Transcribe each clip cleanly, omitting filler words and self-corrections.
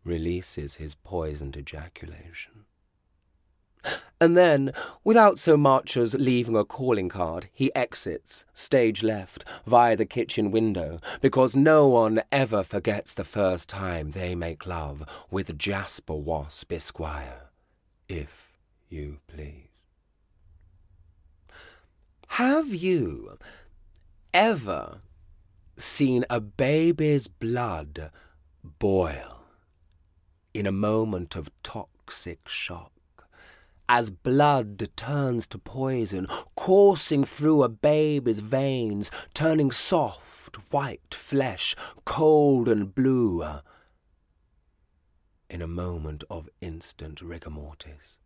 releases his poisoned ejaculation. And then, without so much as leaving a calling card, he exits, stage left, via the kitchen window, because no one ever forgets the first time they make love with Jasper Wasp Esquire, if you please. Have you ever seen a baby's blood boil in a moment of toxic shock, as blood turns to poison, coursing through a baby's veins, turning soft, white flesh, cold and blue, in a moment of instant rigor mortis?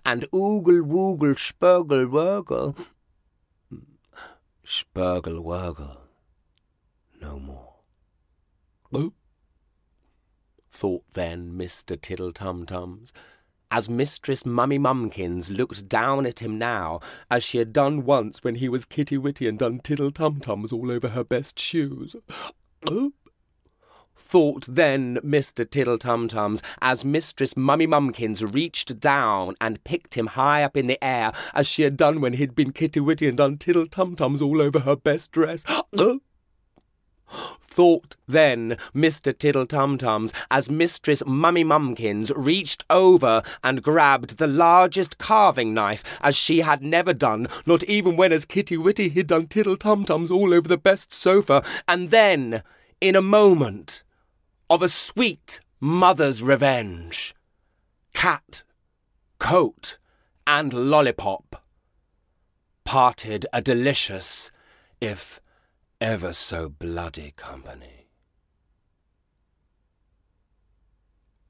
And oogle-woogle, spurgle-wurgle, spurgle-wurgle, no more. Oh, thought then Mr. Tiddle-Tum-Tums, as Mistress Mummy Mumkins looked down at him now, as she had done once when he was kitty-witty and done tiddle-tum-tums all over her best shoes. Oh, thought then Mr. Tiddle-Tum-Tums, as Mistress Mummy Mumkins reached down and picked him high up in the air, as she had done when he'd been kitty-witty and done tiddle-tum-tums all over her best dress. Oh, thought then Mr. Tiddle-Tum-Tums, as Mistress Mummy Mumkins reached over and grabbed the largest carving knife, as she had never done, not even when as kitty-witty he'd done tiddle-tum-tums all over the best sofa, and then, in a moment of a sweet mother's revenge, cat, coat, and lollipop parted a delicious, if ever so bloody company.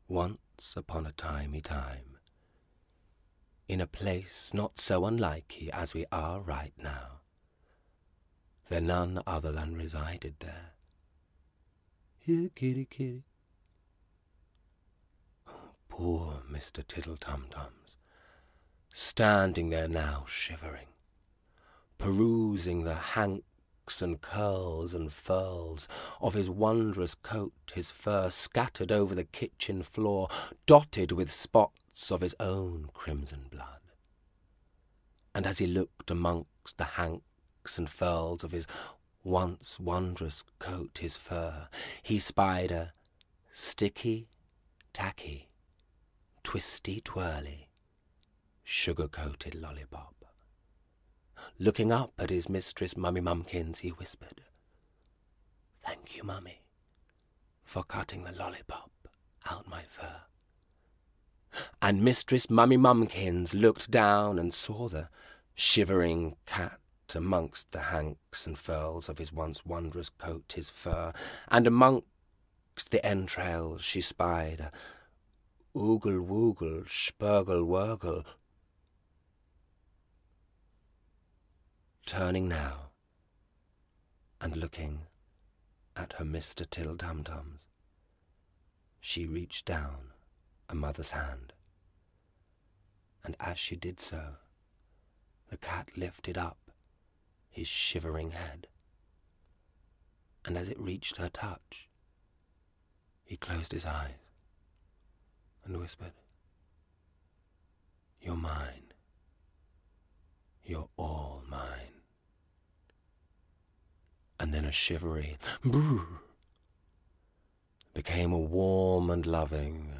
Once upon a timey time, in a place not so unlikely as we are right now, there none other than resided there. Here, kitty, kitty. Oh, poor Mr. Tiddle-Tum-Tums, standing there now shivering, perusing the hanks and curls and furls of his wondrous coat, his fur scattered over the kitchen floor, dotted with spots of his own crimson blood. And as he looked amongst the hanks and furls of his once wondrous coat, his fur, he spied a sticky, tacky, twisty-twirly, sugar-coated lollipop. Looking up at his Mistress Mummy Mumkins, he whispered, "Thank you, Mummy, for cutting the lollipop out my fur." And Mistress Mummy Mumkins looked down and saw the shivering cat amongst the hanks and furls of his once wondrous coat, his fur, and amongst the entrails she spied a oogle-woogle, spurgle-wurgle. Turning now, and looking at her Mr. Tiddle-Tum-Tums, she reached down a mother's hand, and as she did so, the cat lifted up his shivering head, and as it reached her touch, he closed his eyes and whispered, "You're mine. You're all mine." And then a shivery brrr became a warm and loving